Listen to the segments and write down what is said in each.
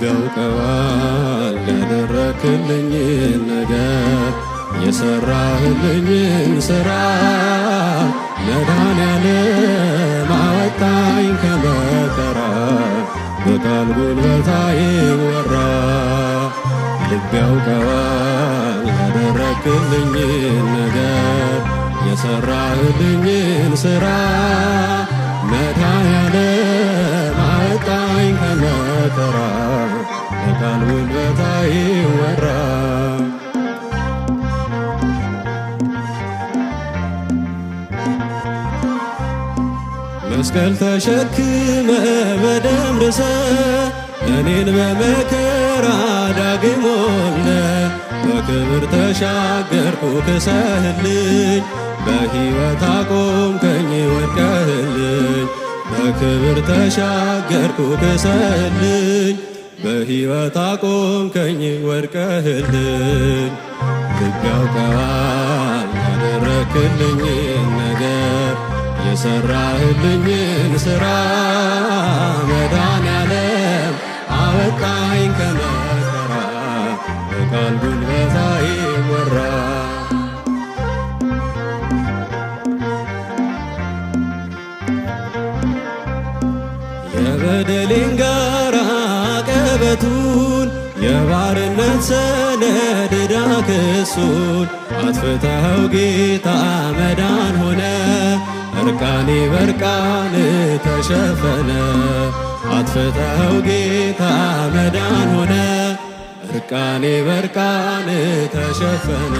ያውቀዋል ያደረክልኝን ነገር የሰራህልኝን ሥራ መድኃኔዓለም አወጣኝ ከመከራ በቃል ጉልበት አይወራ ልብ ያውቀዋል ያደረክልኝን ነገር የሰራህልኝን ሥራ መድኃኔዓለም አወጣኝ ከመከራ በቃል ጉልበት አይወራ መስቀል ተሸክመ በደም ርሰ እኔን በመከራ ዳግም ወልደ በክብር ተሻገርኩ ክሰህልኝ በሕይወት አቆምከኝ ወድቀህልኝ በክብር ተሻገርኩ ክሰህልኝ በሕይወት አቆምከኝ ወድቀህልኝ ልብ ያውቀዋል ያደረክልኝን ነገር የሰራህልኝን ሥራ መድኃኔዓለም አወጣኝ ከመከራ በቃል ጉልበት አይወራ የበደሌን ጋራ ቀበቱን የባርነት ሰነድ ዕዳ ክሱን አጥፍተኸው ጌታ መዳን ሆነ እርቃኔ በርቃን ተሸፈነ አጥፍተኸው ጌታ መዳን ሆነ እርቃኔ በርቃን ተሸፈነ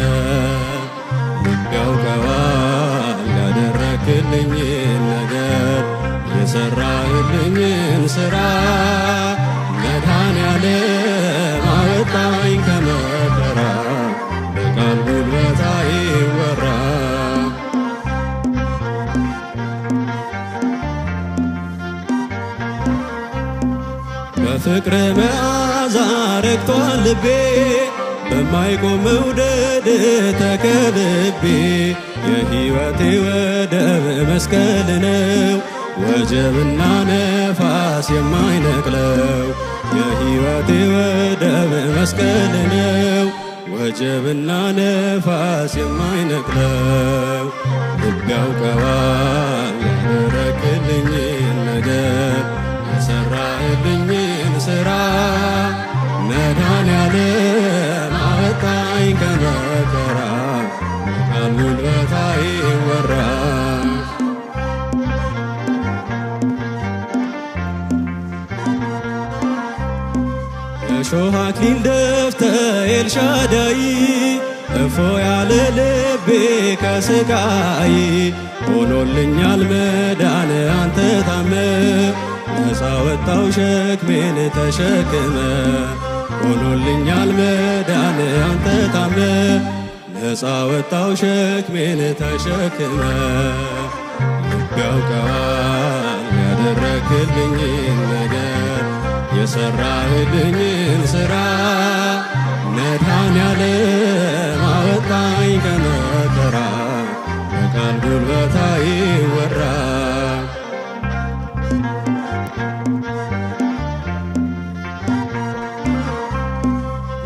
ልብ ያውቀዋል ያደረክልኝን ነገር የሰራህልኝን ሥራ መድኃኔዓለም አወጣኝ ከመከራ በቃል ጉልበት አይወራ በፍቅር መዓዛ ረክቷል ልቤ በማይቆም መውደድ ተከብቤ የሕይወቴ ወደብ መስቀል ነው ወጀብና ነፋስ የማይነቅለው የሕይወቴ ወደብ መስቀል ነው ወጀብና ነፋስ የማይነቅለው ልብ ያውቀዋል ያደረክልኝን ነገር የሰራህልኝን ሥራ መድኃኔዓለም አወጣኝ ከመከራ በቃል ጉልበት አይወራ እሾህ አክሊል ደፍተህ ኤልሻዳይ እፎ ያለ ልቤ ከስቃይ ሆኖልኛል መዳን አንተ ታመ ነፃ ወጣው ሸክሜን ተሸክመ ሆኖልኛል መዳን አንተ ታመ ነፃ ወጣው ሸክሜን ተሸክመ ልብ ያውቀዋል ያደረክልኝን ነገር የሰራህልኝን ሥራ መድኃኔዓለም አወጣኝ ከመከራ በቃል ጉልበት አይወራ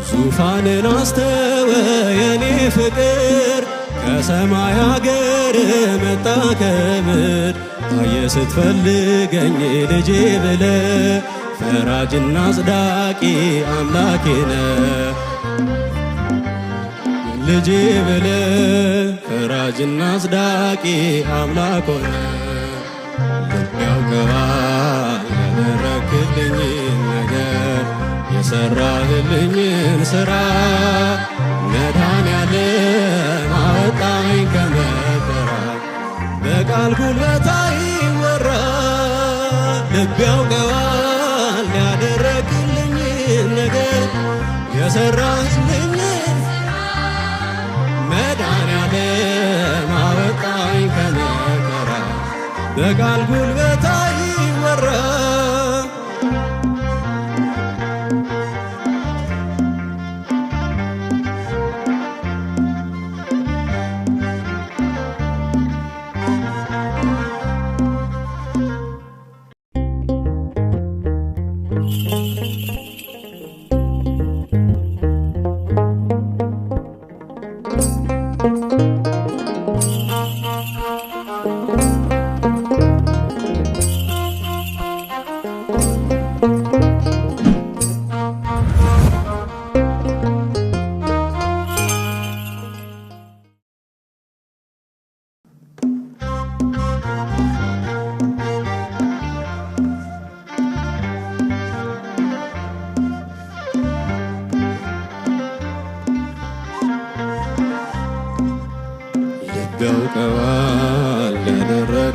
ዙፋንን አስተወ የኔ ፍቅር ከሰማይ አገር መጣ ከምድር ታየ ስትፈልገኝ ልጄ ብለ ፈራጅና አጽዳቂ አምላኬ ነህ ልጄ ብለ ፈራጅና አጽዳቂ አምላክ ሆነ ልብ ያውቀዋል ያደረክልኝን ነገር የሰራህልኝን ሥራ መድኃኔዓለም አወጣኝ ከመከራ በቃል ጉልበት አይወራ ልብ ያውቀዋል ያደረክልኝን ነገር የሰራህልኝን መድኃኔዓለም አወጣኝ ከመከራ በቃል ጉልበት አይወራ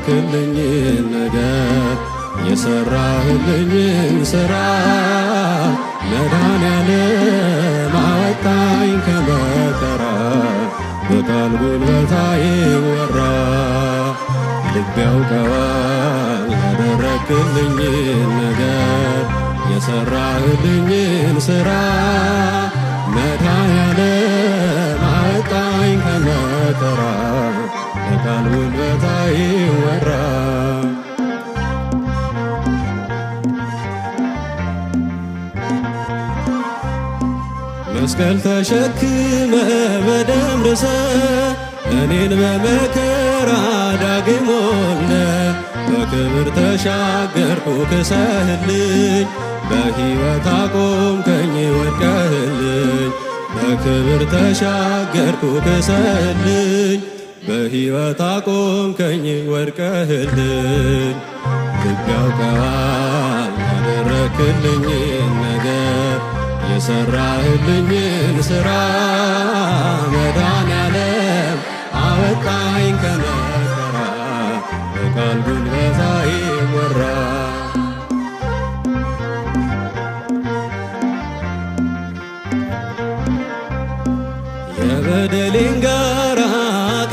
ያደረክልኝን ነገር የሰራህልኝን ሥራ መድኃኔዓለም አወጣኝ ከመከራ በቃል ጉልበት አይወራ ልብ ያውቀዋል ያደረክልኝን ነገር የሰራህልኝን ሥራ መድኃኔዓለም አወጣኝ ከመከራ በቃል ጉልበት አይወራ መስቀል ተሸክመ በደም ርሰ እኔን በመከራ ዳግም ወልደ በክብር ተሻገርኩ ክሰህልኝ በሕይወት አቆምከኝ ወድቀህልኝ በክብር ተሻገርኩ ክሰህልኝ በሕይወት አቆምከኝ ወድቀህልኝ ልብ ያውቀዋል ያደረክልኝን ነገር የሰራህልኝን ሥራ መድኃኔዓለም አወጣኝ ከመከራ በቃል ጉልበት አይወራ የበደሌን ጋራ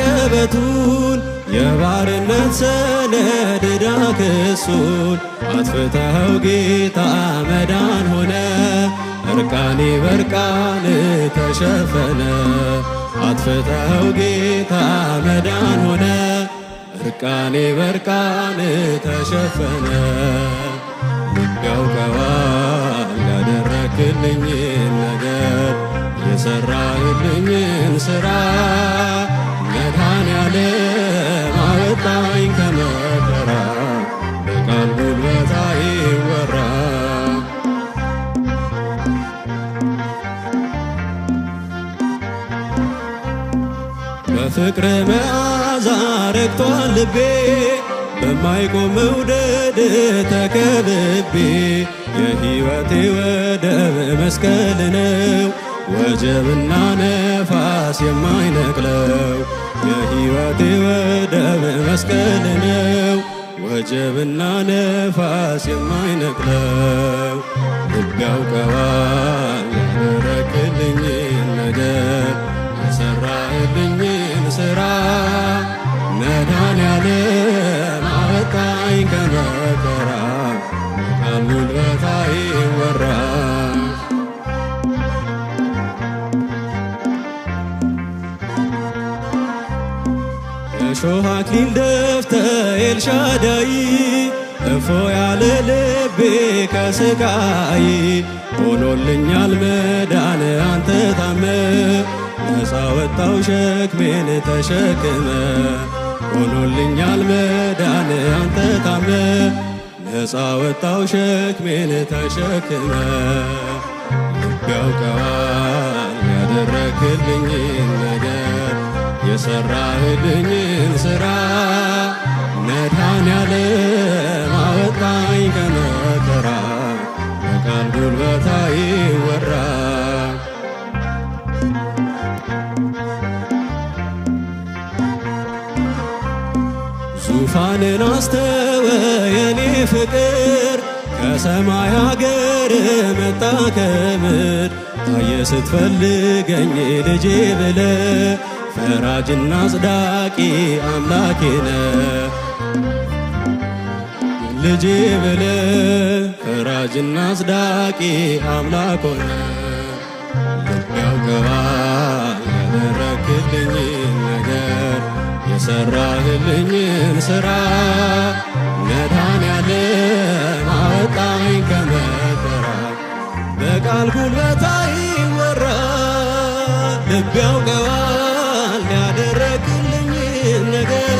ቀበቱን የባርነት ሰነድ ዕዳ ክሱን አጥፍተኸው ጌታ መዳን ሆነ እርቃኔ በርቃን ተሸፈነ አጥፍተኸው ጌታ መዳን ሆነ እርቃኔ በርቃን ተሸፈነ ልብ ያውቀዋል ያደረክልኝን ነገር የሰራህልኝን ሥራ መድኃኔዓለም አወጣኝ ከመከራ በቃል ጉልበት አይወራ በፍቅር መዓዛ ረግቷል ልቤ በማይቆም መውደድ ተከብቤ የሕይወቴ ወደብ መስቀል ነው ወጀብና ነፋስ የማይነቅለው የሕይወቴ ወደብ መስቀል ነው ወጀብና ነፋስ የማይነቅለው ልብ ያውቀዋል ያደረክልኝን ነገር የሰራህልኝን ሥራ መድኃኔዓለም አወጣኝ ከመከራ በቃል ጉልበት አይወራ የእሾህ አክሊል ደፍተህ ኤልሻዳይ እፎ ያለ ልቤ ከሥቃይ ሆኖልኛል መዳን አንተ ታመ ነፃ ወጣው ሸክሜን ተሸክመ ሆኖልኛል መዳን አንተ ታመ ነፃ ወጣው ሸክሜን ተሸክመ ልብ ያውቀዋል ያደረክልኝን ነገር የሰራህልኝን ሥራ መድኃኔዓለም አወጣኝ ከመከራ በቃል ጉልበት አይወራ ዙፋንን አስተወ የኔ ፍቅር ከሰማይ አገር መጣ ከምድር ታየ ስትፈልገኝ ልጄ ብለ ፈራጅና አጽዳቂ አምላኬ ነህ ልጄ ብለ ፈራጅና አጽዳቂ አምላክ ሆነ ልብ ያውቀዋል ያደረክልኝን ነገር የሰራህልኝን ሥራ መድኃኔዓለም አወጣኝ ከመከራ በቃል ጉልበት አይወራ ልብ ያውቀዋል ያደረክልኝን ነገር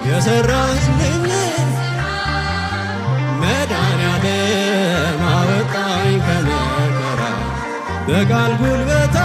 የሰራህልኝን መድኃኔዓለም አወጣኝ ከመከራ በቃል ጉልበት